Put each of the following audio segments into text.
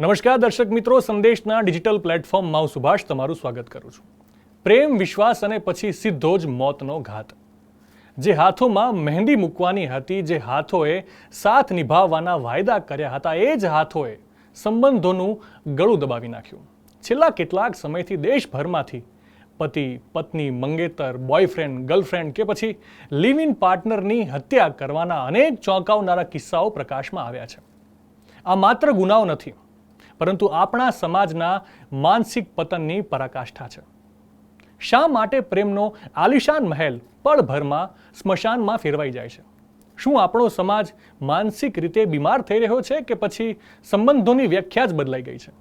નમસ્કાર દર્શક મિત્રો, સંદેશના ડિજિટલ પ્લેટફોર્મમાં હું સુભાષ તમારું સ્વાગત કરું છું. પ્રેમ, વિશ્વાસ અને પછી સીધો જ મોતનો ઘાત. જે હાથોમાં મહેંદી મૂકવાની હતી, જે હાથોએ સાથ નિભાવવાના વાયદા કર્યા હતા, એ જ હાથોએ સંબંધોનું ગળું દબાવી નાખ્યું. છેલ્લા કેટલાક સમયથી દેશભરમાંથી પતિ, પત્ની, મંગેતર, બોયફ્રેન્ડ, ગર્લફ્રેન્ડ કે પછી લિવ ઇન પાર્ટનરની હત્યા કરવાના અનેક ચોંકાવનારા કિસ્સાઓ પ્રકાશમાં આવ્યા છે. આ માત્ર ગુનાઓ નથી, પરંતુ આપણા સમાજના માનસિક પતનની પરાકાષ્ઠા છે. શા માટે પ્રેમનો આલિશાન મહેલ પળભરમાં સ્મશાનમાં ફેરવાઈ જાય છે? શું આપણો સમાજ માનસિક રીતે બીમાર થઈ રહ્યો છે કે પછી સંબંધોની વ્યાખ્યા જ બદલાઈ ગઈ છે?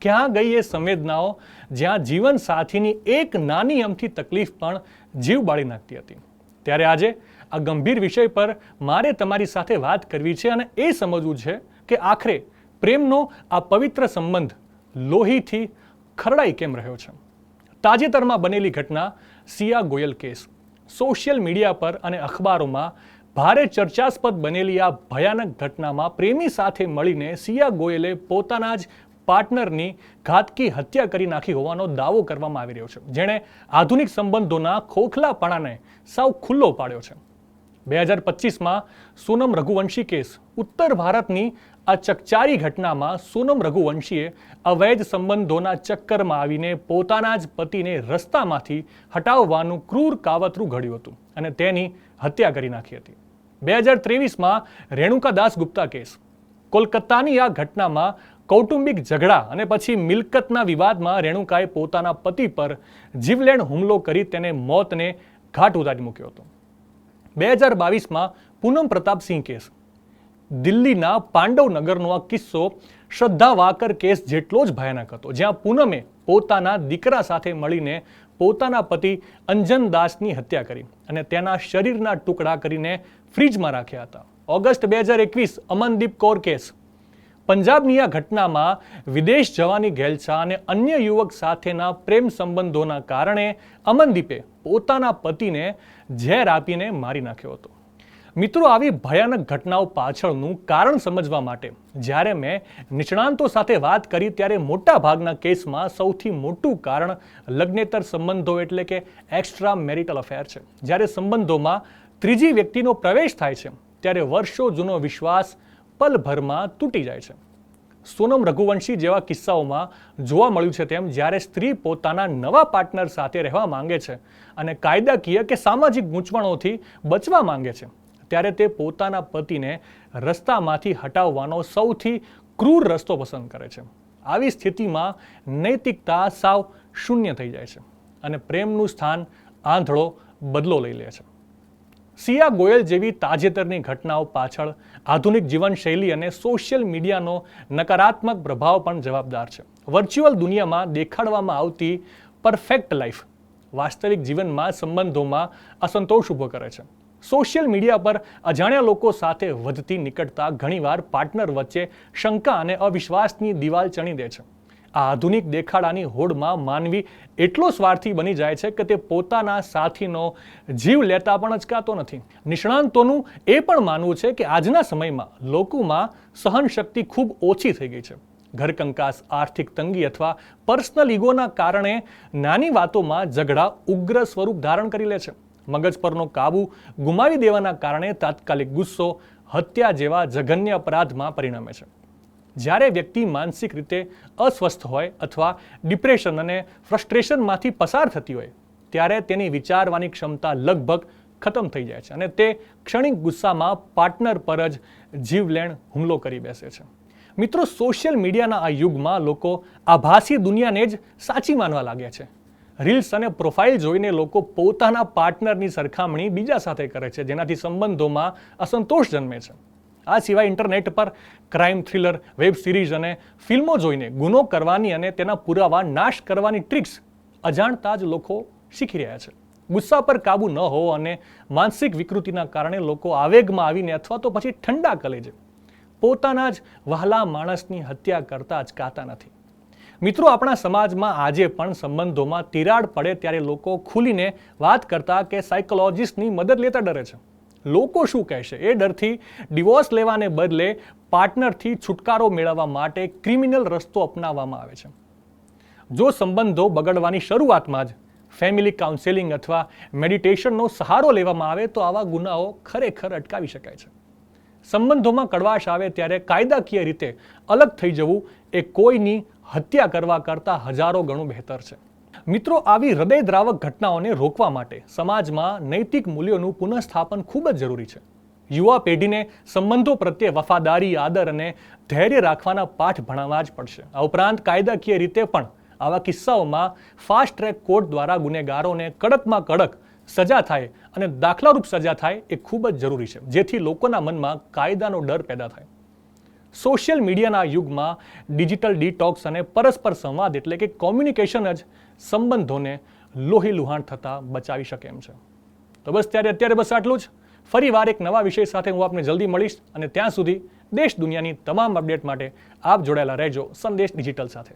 ક્યાં ગઈ એ સંવેદનાઓ જ્યાં જીવન સાથીની એક નાની અમથી તકલીફ પણ જીવ બાળી નાખતી હતી? ત્યારે આજે આ ગંભીર વિષય પર મારે તમારી સાથે વાત કરવી છે અને એ સમજવું છે કે આખરે પ્રેમનો આ પવિત્ર સંબંધ લોહીથી ખરડાઈ કેમ રહ્યો છે. તાજેતરમાં બનેલી ઘટના સિયા ગોયલ કેસ સોશિયલ મીડિયા પર અને અખબારોમાં ભારે ચર્ચાસ્પદ બનેલી આ ભયાનક ઘટનામાં પ્રેમી સાથે મળીને સિયા ગોયલે પોતાના જ પાર્ટનરની ઘાતકી હત્યા કરી નાખી હોવાનો દાવો કરવામાં આવી રહ્યો છે, જેણે આધુનિક સંબંધોના ખોખલાપણાને સાવ ખુલ્લો પાડ્યો છે. 2025માં સોનમ રઘુવંશી કેસ. ઉત્તર ભારતની આ ચકચારી ઘટનામાં સોનમ રઘુવંશીએ અવૈધ સંબંધોના ચક્કરમાં આવીને પોતાના જ પતિને રસ્તામાંથી હટાવવાનું ક્રૂર કાવતરું ઘડ્યું હતું અને તેની હત્યા કરી નાખી હતી. 2023માં રેણુકા દાસગુપ્તા કેસ. કોલકાતાની આ ઘટનામાં કૌટુંબિક ઝઘડા અને પછી મિલકતના વિવાદમાં રેણુકાએ પોતાના પતિ પર જીવલેણ હુમલો કરી તેને મોતને ઘાટ ઉતારી મૂક્યો હતો. 2022માં પૂનમ પ્રતાપસિંહ કેસ. દિલ્હીના પાંડવનગરનો આ કિસ્સો શ્રદ્ધા વાકર કેસ જેટલો જ ભયાનક હતો, જ્યાં પૂનમે પોતાના દીકરા સાથે મળીને પોતાના પતિ અંજન દાસની હત્યા કરી અને તેના શરીરના ટુકડા કરીને ફ્રીજમાં રાખ્યા હતા. August 2021 Amandeep Kaur case. પંજાબની આ ઘટનામાં વિદેશ જવાની ઘેલછા અને અન્ય યુવક સાથેના પ્રેમ સંબંધોના કારણે અમનદીપે પોતાના પતિને ઝેર આપીને મારી નાખ્યો હતો. મિત્રો, આવી ભયાનક ઘટનાઓ પાછળનું કારણ સમજવા માટે જ્યારે મેં નિષ્ણાંતો સાથે વાત કરી ત્યારે મોટા ભાગના કેસમાં સૌથી મોટું કારણ લગ્નેતર સંબંધો એટલે કે એક્સ્ટ્રા મેરિટલ અફેર છે. જ્યારે સંબંધોમાં ત્રીજી વ્યક્તિનો પ્રવેશ થાય છે ત્યારે વર્ષો જૂનો વિશ્વાસ પલભરમાં તૂટી જાય છે. સોનમ રઘુવંશી જેવા કિસ્સાઓમાં જોવા મળ્યું છે તેમ જ્યારે સ્ત્રી પોતાના નવા પાર્ટનર સાથે રહેવા માંગે છે અને કાયદાકીય કે સામાજિક ગૂંચવણોથી બચવા માંગે છે, ત્યારે તે પોતાના પતિને રસ્તામાંથી હટાવવાનો સૌથી ક્રૂર રસ્તો પસંદ કરે છે. આવી સ્થિતિમાં નૈતિકતા સાવ શૂન્ય થઈ જાય છે અને પ્રેમનું સ્થાન આંધળો બદલો લઈ લે છે. સિયા ગોયલ જેવી તાજેતરની ઘટનાઓ પાછળ આધુનિક જીવનશૈલી અને સોશિયલ મીડિયાનો નકારાત્મક પ્રભાવ પણ જવાબદાર છે. વર્ચ્યુઅલ દુનિયામાં દેખાડવામાં આવતી પરફેક્ટ લાઈફ વાસ્તવિક જીવનમાં સંબંધોમાં અસંતોષ ઊભો કરે છે. સોશિયલ મીડિયા પર અજાણ્યા લોકો સાથે વધતી નિકટતા ઘણીવાર પાર્ટનર વચ્ચે શંકા અને અવિશ્વાસની દિવાલ ચણી દે છે. આ આધુનિક દેખાડાની હોડમાં માનવી એટલો સ્વાર્થી બની જાય છે કે તે પોતાના સાથીનો જીવ લેતા પણ અચકાતો નથી. નિષ્ણાંતોનું એ પણ માનવું છે કે આજના સમયમાં લોકોમાં સહનશક્તિ ખૂબ ઓછી થઈ ગઈ છે. ઘરકંકાસ, આર્થિક તંગી અથવા પર્સનલ ઈગોના કારણે નાની વાતોમાં ઝઘડા ઉગ્ર સ્વરૂપ ધારણ કરી લે છે. મગજ પરનો કાબુ ગુમાવી દેવાના કારણે તાત્કાલિક ગુસ્સો હત્યા જેવા જઘન્ય અપરાધમાં પરિણમે છે. જ્યારે વ્યક્તિ માનસિક રીતે અસ્વસ્થ હોય અથવા ડિપ્રેશન અને ફ્રસ્ટ્રેશનમાંથી પસાર થતી હોય ત્યારે તેની વિચારવાની ક્ષમતા લગભગ ખતમ થઈ જાય છે અને તે ક્ષણિક ગુસ્સામાં પાર્ટનર પર જ જીવલેણ હુમલો કરી બેસે છે. મિત્રો, સોશિયલ મીડિયાના આ યુગમાં લોકો આભાસી દુનિયાને જ સાચી માનવા લાગ્યા છે. રીલ્સ અને પ્રોફાઇલ જોઈને લોકો પોતાના પાર્ટનરની સરખામણી બીજા સાથે કરે છે, જેનાથી સંબંધોમાં અસંતોષ જન્મે છે. આ સિવાય ઇન્ટરનેટ પર ક્રાઇમ થ્રિલર, વેબ સિરીઝ અને ફિલ્મો જોઈને ગુનો કરવાની અને તેના પુરાવા નાશ કરવાની ટ્રિક્સ અજાણતા જ લોકો શીખી રહ્યા છે. ગુસ્સા પર કાબુ ન હોવો અને માનસિક વિકૃતિના કારણે લોકો આવેગમાં આવીને અથવા તો પછી ઠંડા કલેજે પોતાના જ વહાલા માણસની હત્યા કરતા અચકાતા નથી. મિત્રો, આપણા સમાજમાં આજે પણ સંબંધોમાં તિરાડ પડે ત્યારે લોકો ખુલીને વાત કરતા કે સાયકોલોજિસ્ટની મદદ લેતા ડરે છે. લોકો શું કહેશે એ ડરથી ડિવોર્સ લેવાને બદલે પાર્ટનરથી છુટકારો મેળવવા માટે ક્રિમિનલ રસ્તો અપનાવવામાં આવે છે. જો સંબંધો બગડવાની શરૂઆતમાં જ ફેમિલી કાઉન્સેલિંગ અથવા મેડિટેશનનો સહારો લેવામાં આવે તો આવા ગુનાઓ ખરેખર અટકાવી શકાય છે. સંબંધોમાં કડવાશ આવે ત્યારે કાયદાકીય રીતે અલગ થઈ જવું એ કોઈની હત્યા કરવા કરતાં હજારો ગણું બહેતર છે. મિત્રો, આવી હૃદયદ્રાવક ઘટનાઓને રોકવા માટે સમાજમાં નૈતિક મૂલ્યોનું પુનઃસ્થાપન ખૂબ જ જરૂરી છે. યુવા પેઢીને સંબંધો પ્રત્યે વફાદારી, આદર અને ધૈર્ય રાખવાના પાઠ ભણાવવા જ પડશે. આ ઉપરાંત કાયદાકીય રીતે પણ આવા કિસ્સાઓમાં ફાસ્ટ ટ્રેક કોર્ટ દ્વારા ગુનેગારોને કડકમાં કડક સજા થાય અને દાખલારૂપ સજા થાય એ ખૂબ જ જરૂરી છે, જેથી લોકોના મનમાં કાયદાનો ડર પેદા થાય. સોશિયલ મીડિયાના યુગમાં ડિજિટલ ડિટોક્સ અને પરસ્પર સંવાદ એટલે કે કોમ્યુનિકેશન જ સંબંધોને લોહી લુહાણ થતા બચાવી શકે એમ છે. તો બસ અત્યારે બસ આટલું જ. ફરી વાર એક નવા વિષય સાથે હું આપને જલ્દી મળીશ અને ત્યાં સુધી દેશ દુનિયાની તમામ અપડેટ માટે આપ જોડાયેલા રહેજો સંદેશ ડિજિટલ સાથે.